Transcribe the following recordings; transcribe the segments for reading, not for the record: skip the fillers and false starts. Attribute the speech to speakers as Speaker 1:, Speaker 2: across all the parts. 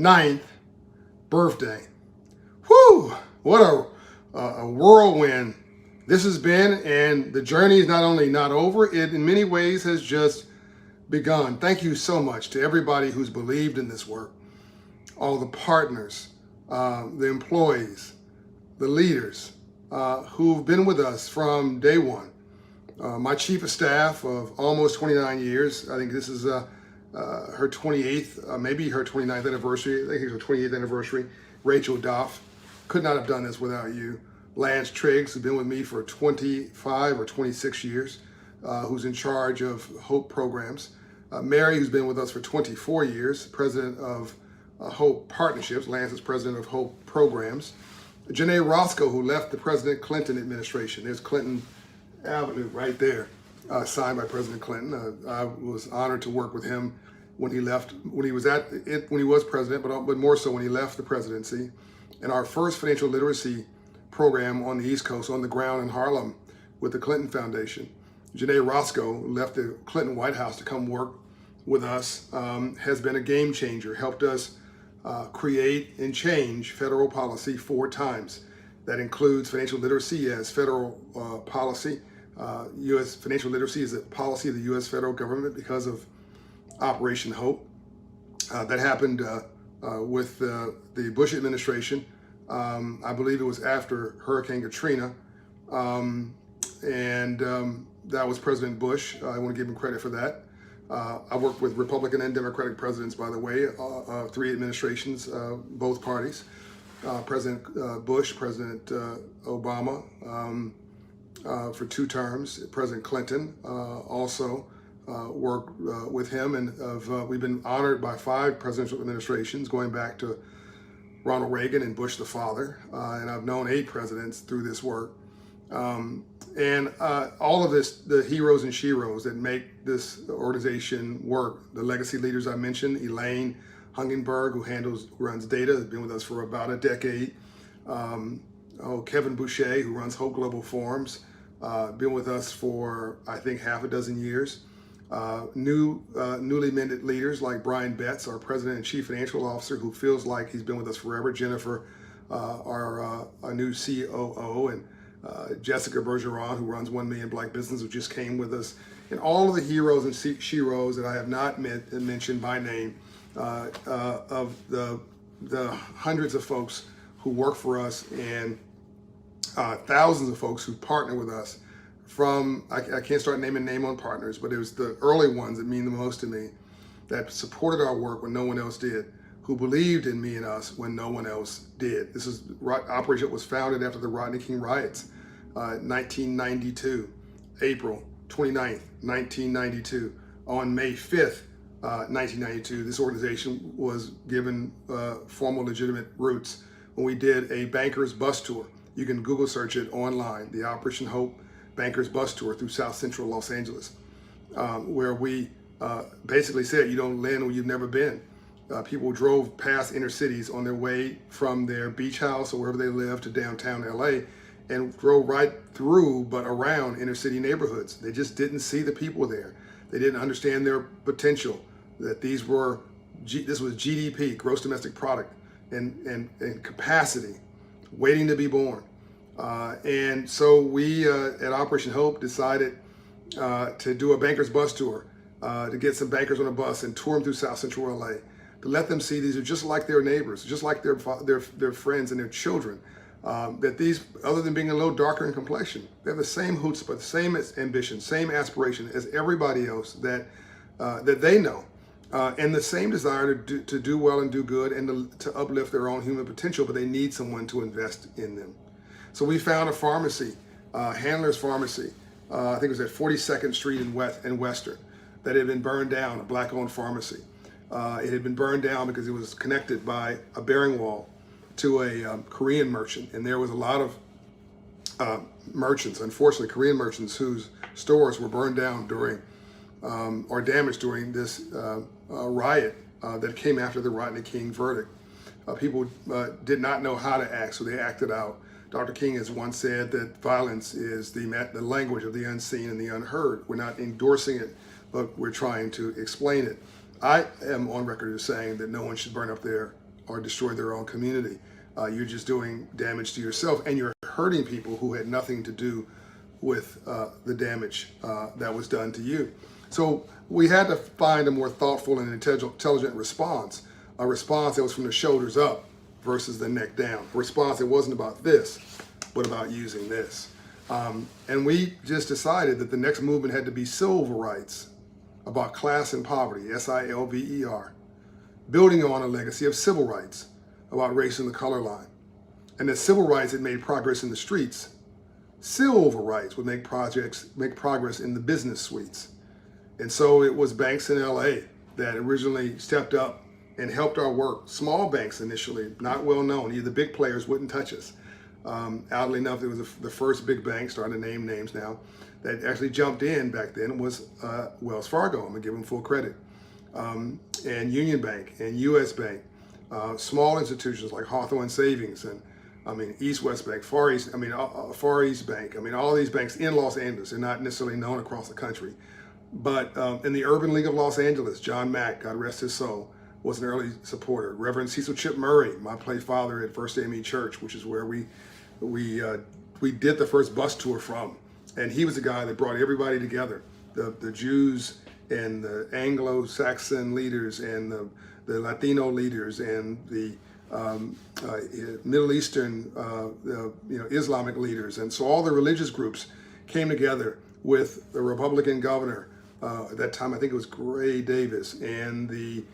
Speaker 1: 99th birthday. Whew! What a whirlwind this has been, and the journey is not only not over, it in many ways has just begun. Thank you so much to everybody who's believed in this work, all the partners, the employees, the leaders who've been with us from day one. My chief of staff of almost 29 years, I think this is her 28th, maybe her 29th anniversary, I think it's her 28th anniversary, Rachel Doff. Could not have done this without you. Lance Triggs, who's been with me for 25 or 26 years, who's in charge of Hope programs. Mary, who's been with us for 24 years, president of Hope Partnerships. Lance is president of Hope Programs. Janae Roscoe, who left the President Clinton administration. There's Clinton Avenue right there, signed by President Clinton. I was honored to work with him when he left, when he was president, but more so when he left the presidency. And our first financial literacy program on the East Coast, on the ground in Harlem, with the Clinton Foundation. Janae Roscoe left the Clinton White House to come work with us, has been a game changer, helped us create and change federal policy 4 times. That includes financial literacy as federal policy. U.S. financial literacy is a policy of the U.S. federal government because of Operation Hope. That happened with the Bush administration. I believe it was after Hurricane Katrina. That was President Bush. I want to give him credit for that. I worked with Republican and Democratic presidents, by the way, 3 administrations, both parties. President Bush, President Obama for 2 terms. President Clinton also worked with him, and we've been honored by 5 presidential administrations going back to Ronald Reagan and Bush the father, and I've known 8 presidents through this work. All of this, the heroes and sheroes that make this organization work, the legacy leaders I mentioned, Elaine Hungenberg, who runs data, has been with us for about a decade. Kevin Boucher, who runs Hope Global Forums, been with us for, I think, half a dozen years. Newly minted leaders like Brian Betts, our president and chief financial officer, who feels like he's been with us forever. Jennifer, our new COO, and Jessica Bergeron, who runs 1 Million Black Business, who just came with us. And all of the heroes and sheroes that I have not mentioned by name, of the hundreds of folks who work for us and thousands of folks who partner with us. I can't start naming name on partners, but it was the early ones that mean the most to me, that supported our work when no one else did, who believed in me and us when no one else did. This is Operation was founded after the Rodney King riots, 1992, April 29th, 1992. On May 5th, 1992, this organization was given formal legitimate roots when we did a banker's bus tour. You can Google search it online, the Operation Hope Bankers Bus Tour through South Central Los Angeles, where we basically said, you don't land where you've never been. People drove past inner cities on their way from their beach house or wherever they live to downtown LA, and drove right through but around inner city neighborhoods. They just didn't see the people there. They didn't understand their potential, that this was GDP, gross domestic product, and capacity waiting to be born. And so we at Operation Hope decided to do a banker's bus tour, to get some bankers on a bus and tour them through South Central LA, to let them see these are just like their neighbors, just like their friends and their children. That these, other than being a little darker in complexion, they have the same chutzpah, the same ambition, same aspiration as everybody else that they know, and the same desire to do well and do good and to uplift their own human potential, but they need someone to invest in them. So we found a pharmacy, Handler's Pharmacy, I think it was at 42nd Street in Western, that had been burned down, a black-owned pharmacy. It had been burned down because it was connected by a bearing wall to a Korean merchant, and there was a lot of merchants, unfortunately Korean merchants, whose stores were burned down during or damaged during this riot that came after the Rodney King verdict. People did not know how to act, so they acted out. Dr. King has once said that violence is the language of the unseen and the unheard. We're not endorsing it, but we're trying to explain it. I am on record as saying that no one should burn up their or destroy their own community. You're just doing damage to yourself, and you're hurting people who had nothing to do with the damage that was done to you. So we had to find a more thoughtful and intelligent response, a response that was from the shoulders up versus the neck down, a response that wasn't about this, but about using this. And we just decided that the next movement had to be civil rights, about class and poverty, SILVER, building on a legacy of civil rights, about race and the color line. And that civil rights had made progress in the streets. Civil rights would make progress in the business suites. And so it was banks in LA that originally stepped up and helped our work. Small banks initially, not well known. Either the big players wouldn't touch us. Oddly enough, it was the first big bank, starting to name names now, that actually jumped in back then was Wells Fargo. I'm gonna give them full credit. And Union Bank and US Bank, small institutions like Hawthorne Savings and East West Bank, Far East Bank. All these banks in Los Angeles are not necessarily known across the country. But in the Urban League of Los Angeles, John Mack, God rest his soul, was an early supporter. Reverend Cecil Chip Murray, my play father at First AME Church, which is where we did the first bus tour from. And he was the guy that brought everybody together, the Jews and the Anglo-Saxon leaders and the Latino leaders and the Middle Eastern, Islamic leaders. And so all the religious groups came together with the Republican governor, at that time I think it was Gray Davis, and the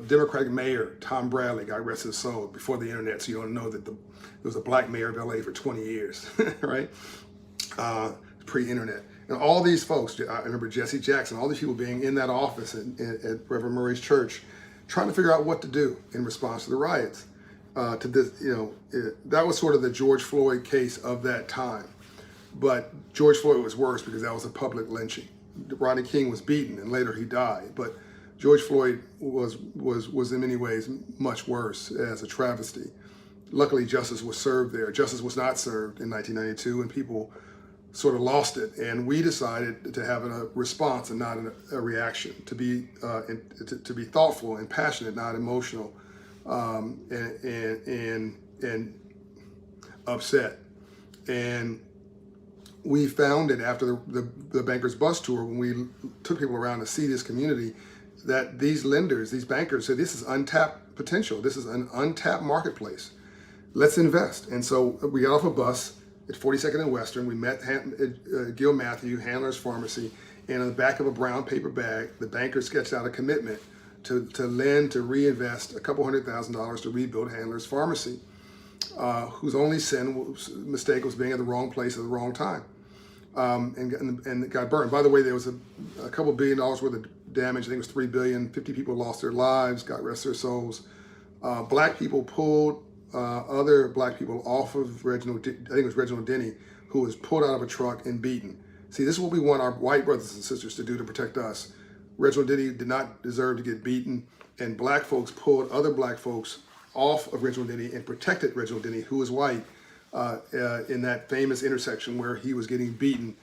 Speaker 1: Democratic mayor, Tom Bradley, God rest his soul, before the internet, so you don't know that there was a black mayor of LA for 20 years, right? Pre-internet. And all these folks, I remember Jesse Jackson, all these people being in that office at Reverend Murray's church, trying to figure out what to do in response to the riots. That was sort of the George Floyd case of that time. But George Floyd was worse because that was a public lynching. Rodney King was beaten and later he died. But George Floyd was in many ways much worse as a travesty. Luckily, justice was served there. Justice was not served in 1992, and people sort of lost it. And we decided to have a response and not a reaction, to be thoughtful and passionate, not emotional, and upset. And we found it after the bankers bus tour, when we took people around to see this community, that these lenders, these bankers said, this is untapped potential. This is an untapped marketplace. Let's invest. And so we got off a bus at 42nd and Western. We met Gil Matthew, Handler's Pharmacy, and in the back of a brown paper bag, the banker sketched out a commitment to lend, to reinvest a couple $100,000 to rebuild Handler's Pharmacy, whose only mistake was being at the wrong place at the wrong time, and got burned. By the way, there was a couple $1 billion worth of damage. I think it was $3 billion. 50 people lost their lives, God rest their souls. Black people pulled other black people off of I think it was Reginald Denny, who was pulled out of a truck and beaten. See, this is what we want our white brothers and sisters to do to protect us. Reginald Denny did not deserve to get beaten, and black folks pulled other black folks off of Reginald Denny and protected Reginald Denny, who was white, in that famous intersection where he was getting beaten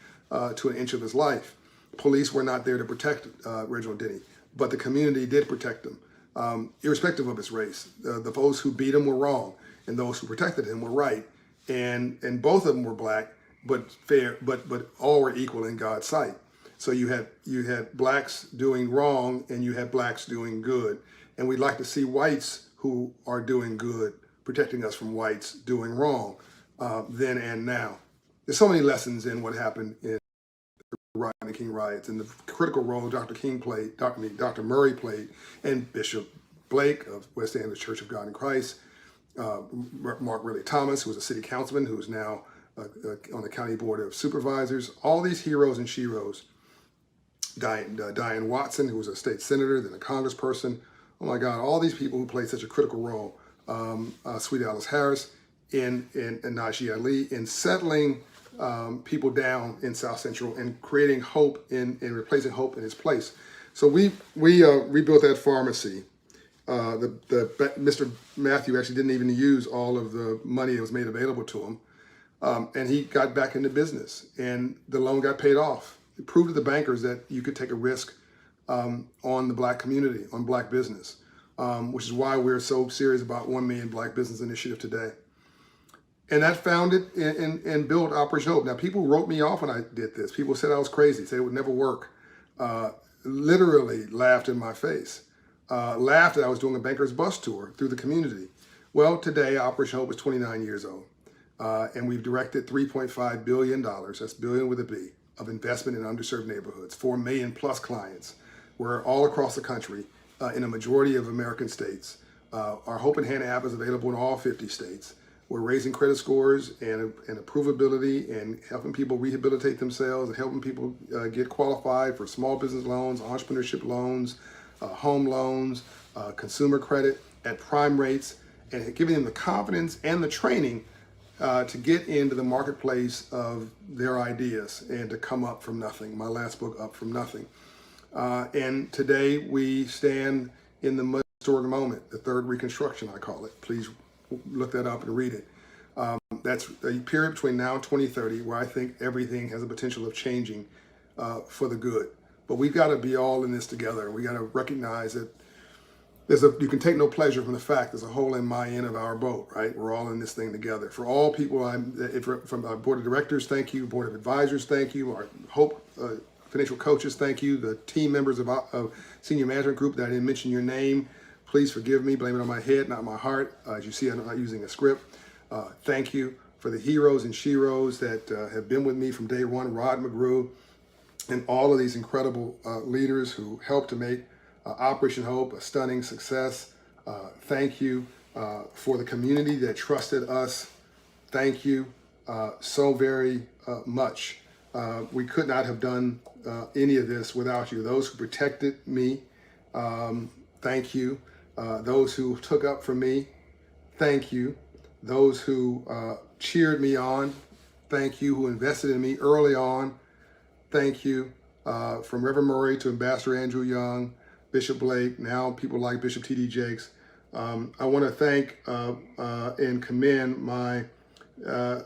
Speaker 1: to an inch of his life. Police were not there to protect Reginald Denny, but the community did protect him, irrespective of his race. The folks who beat him were wrong, and those who protected him were right. And both of them were black, but fair, but all were equal in God's sight. So you had blacks doing wrong, and you had blacks doing good. And we'd like to see whites who are doing good protecting us from whites doing wrong, then and now. There's so many lessons in what happened in the Rodney King riots, and the critical role Dr. Murray played, and Bishop Blake of West Angeles Church of God in Christ, Mark Riley Thomas, who was a city councilman, who is now on the county board of supervisors. All these heroes and sheroes. Diane Watson, who was a state senator, then a congressperson. Oh my God, all these people who played such a critical role. Sweet Alice Harris and Najee Ali in settling people down in South Central and creating hope and replacing hope in its place. So we rebuilt that pharmacy. Mr. Matthew actually didn't even use all of the money that was made available to him. And he got back into business, and the loan got paid off. It proved to the bankers that you could take a risk on the black community, on black business. which is why we're so serious about 1 Million Black Business Initiative today. And that founded and built Operation Hope. Now, people wrote me off when I did this. People said I was crazy, said it would never work. Literally laughed in my face. Laughed that I was doing a banker's bus tour through the community. Well, today, Operation Hope is 29 years old. And we've directed $3.5 billion, that's billion with a B, of investment in underserved neighborhoods, 4 million plus clients. We're all across the country in a majority of American states. Our Hope in Hand app is available in all 50 states. We're raising credit scores and approvability and helping people rehabilitate themselves and helping people get qualified for small business loans, entrepreneurship loans, home loans, consumer credit at prime rates, and giving them the confidence and the training to get into the marketplace of their ideas and to come up from nothing. My last book, Up From Nothing. And today we stand in the historic moment, the third Reconstruction, I call it. Please look that up and read it. That's a period between now and 2030 where I think everything has a potential of changing for the good. But we've got to be all in this together. We got to recognize that you can take no pleasure from the fact there's a hole in my end of our boat, right? We're all in this thing together. For all people, from our board of directors, thank you. Board of advisors, thank you. Our Hope financial coaches, thank you. The team members of senior management group that I didn't mention your name, please forgive me. Blame it on my head, not my heart. As you see, I'm not using a script. Thank you for the heroes and sheroes that have been with me from day one, Rod McGrew, and all of these incredible leaders who helped to make Operation Hope a stunning success. Thank you for the community that trusted us. Thank you so very much. We could not have done any of this without you. Those who protected me, thank you. Those who took up for me, thank you. Those who cheered me on, thank you. Who invested in me early on, thank you. From Reverend Murray to Ambassador Andrew Young, Bishop Blake, now people like Bishop T.D. Jakes. I want to thank and commend my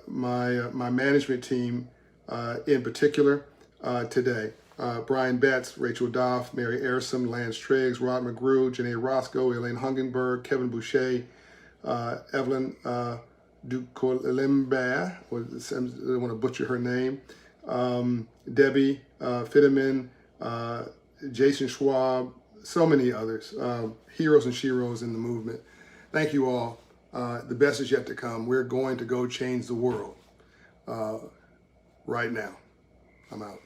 Speaker 1: management team in particular today. Brian Betts, Rachel Doff, Mary Airsom, Lance Triggs, Rod McGrew, Janae Roscoe, Elaine Hungenberg, Kevin Boucher, Evelyn Ducolimba, I don't want to butcher her name, Debbie Fitterman, Jason Schwab, so many others, heroes and sheroes in the movement. Thank you all. The best is yet to come. We're going to go change the world right now. I'm out.